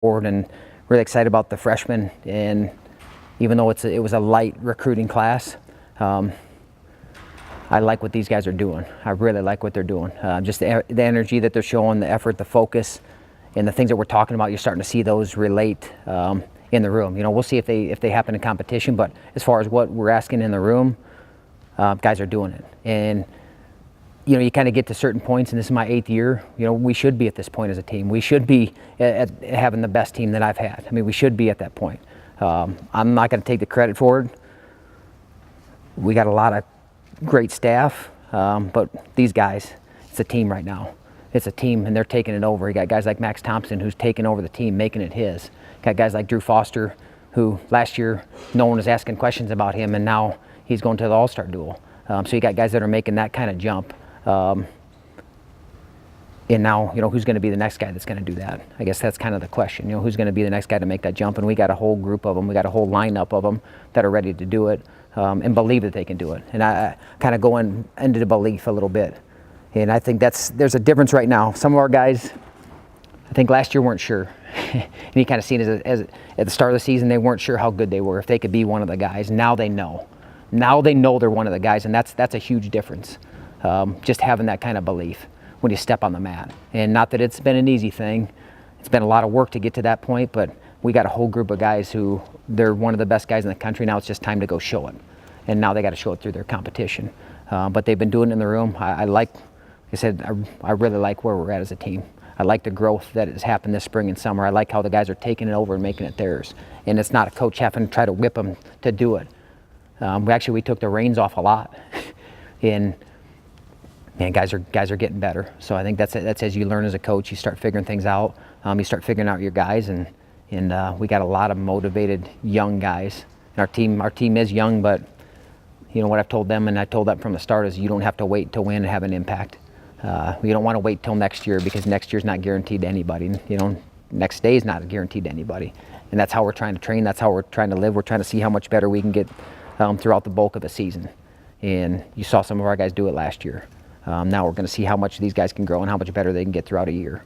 forward, and really excited about the freshmen. And even though it was a light recruiting class, I like what these guys are doing. I really like what they're doing. Just the energy that they're showing, the effort, the focus, and the things that we're talking about. You're starting to see those relate in the room. We'll see if they happen in competition, but as far as what we're asking in the room, guys are doing it. And you kind of get to certain points, and this is my 8th year. We should be at this point as a team. We should be at having the best team that I've had. I mean, we should be at that point. I'm not going to take the credit for it. We got a lot of great staff, but these guys, it's a team right now. It's a team, and they're taking it over. You got guys like Max Thompson, who's taking over the team, making it his. Got guys like Drew Foster, who last year no one was asking questions about him, and now he's going to the All-Star duel. So you got guys that are making that kind of jump. And now, who's going to be the next guy that's going to do that? I guess that's kind of the question. Who's going to be the next guy to make that jump? And we got a whole group of them. We got a whole lineup of them that are ready to do it and believe that they can do it. And I kind of go into the belief a little bit. And I think there's a difference right now. Some of our guys, I think last year weren't sure. And you kind of seen it as at the start of the season, they weren't sure how good they were, if they could be one of the guys. Now they know. Now they know they're one of the guys, and that's a huge difference. Just having that kind of belief when you step on the mat. And not that it's been an easy thing. It's been a lot of work to get to that point, but we got a whole group of guys who, they're one of the best guys in the country. Now it's just time to go show it. And now they got to show it through their competition. But they've been doing it in the room. I really like where we're at as a team. I like the growth that has happened this spring and summer. I like how the guys are taking it over and making it theirs. And it's not a coach having to try to whip them to do it. We took the reins off a lot. And man, guys are getting better. So I think that's as you learn as a coach, you start figuring things out. You start figuring out your guys, and we got a lot of motivated young guys. And our team is young, but what I've told them, and I told that from the start, is you don't have to wait to win and have an impact. You don't want to wait till next year, because next year's not guaranteed to anybody. Next day is not guaranteed to anybody. And that's how we're trying to train. That's how we're trying to live. We're trying to see how much better we can get throughout the bulk of the season. And you saw some of our guys do it last year. Now we're going to see how much these guys can grow and how much better they can get throughout a year.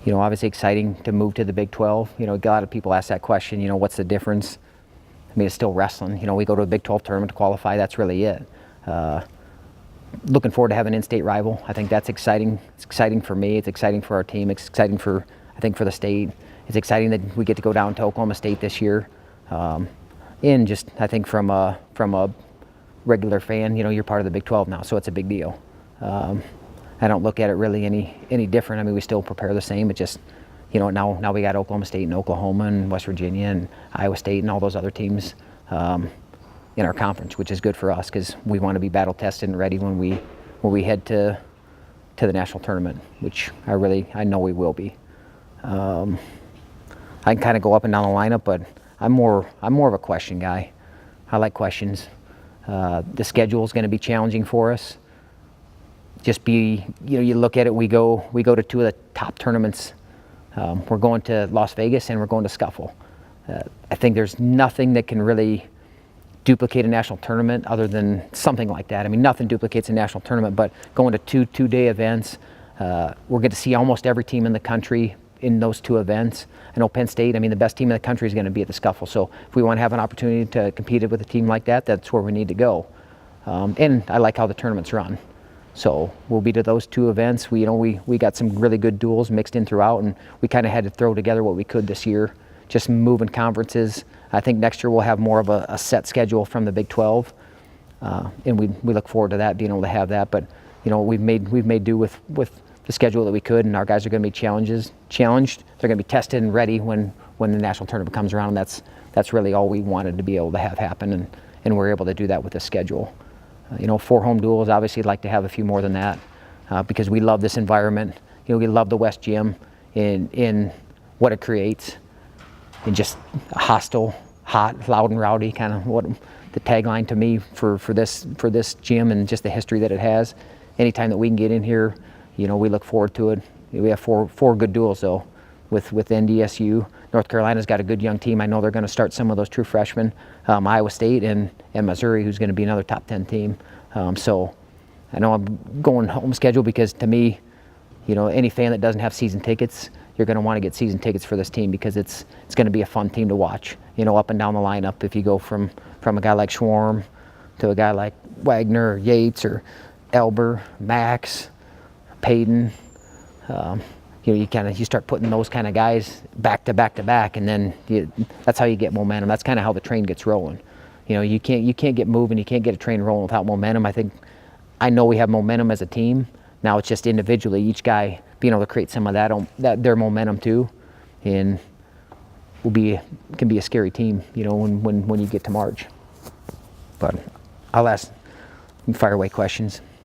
Obviously exciting to move to the Big 12. A lot of people ask that question, what's the difference? I mean, it's still wrestling. We go to a Big 12 tournament to qualify. That's really it. Looking forward to having an in-state rival. I think that's exciting. It's exciting for me. It's exciting for our team. It's exciting for the state. It's exciting that we get to go down to Oklahoma State this year. And just, I think from a regular fan, you're part of the Big 12 now, so it's a big deal. I don't look at it really any different. I mean, we still prepare the same. It just, now we got Oklahoma State and Oklahoma and West Virginia and Iowa State and all those other teams in our conference, which is good for us because we want to be battle tested and ready when we head to the national tournament, which I know we will be. I can kind of go up and down the lineup, but I'm more of a question guy. I like questions. The schedule is going to be challenging for us. You look at it, we go to two of the top tournaments. We're going to Las Vegas and we're going to Scuffle. I think there's nothing that can really duplicate a national tournament other than something like that. I mean, nothing duplicates a national tournament, but going to two-day events, we're going to see almost every team in the country in those two events. I know Penn State, the best team in the country is going to be at the Scuffle. So if we want to have an opportunity to compete with a team like that, that's where we need to go. And I like how the tournament's run. So we'll be to those two events. We got some really good duels mixed in throughout, and we kind of had to throw together what we could this year, just moving conferences. I think next year we'll have more of a set schedule from the Big 12, and we look forward to that, being able to have that. But we've made do with the schedule that we could, and our guys are going to be challenged. They're going to be tested and ready when the national tournament comes around. And that's really all we wanted to be able to have happen, and we're able to do that with this schedule. 4 home duels. Obviously, like to have a few more than that because we love this environment. We love the West Gym in what it creates, and just hostile, hot, loud, and rowdy, kind of what the tagline to me for this gym and just the history that it has. Anytime that we can get in here, we look forward to it. We have four good duels though, with NDSU. North Carolina's got a good young team. I know they're going to start some of those true freshmen. Iowa State and Missouri, who's going to be another top 10 team. So I know I'm going home schedule because to me, any fan that doesn't have season tickets, you're going to want to get season tickets for this team, because it's going to be a fun team to watch. Up and down the lineup. If you go from a guy like Schwarm to a guy like Wagner or Yates or Elber, Max, Payton, you start putting those kind of guys back to back to back, and then that's how you get momentum. That's kind of how the train gets rolling. You can't get moving. You can't get a train rolling without momentum. I know we have momentum as a team. Now it's just individually, each guy being able to create some of that their momentum too, and can be a scary team, when you get to March. But I'll ask, fire away questions.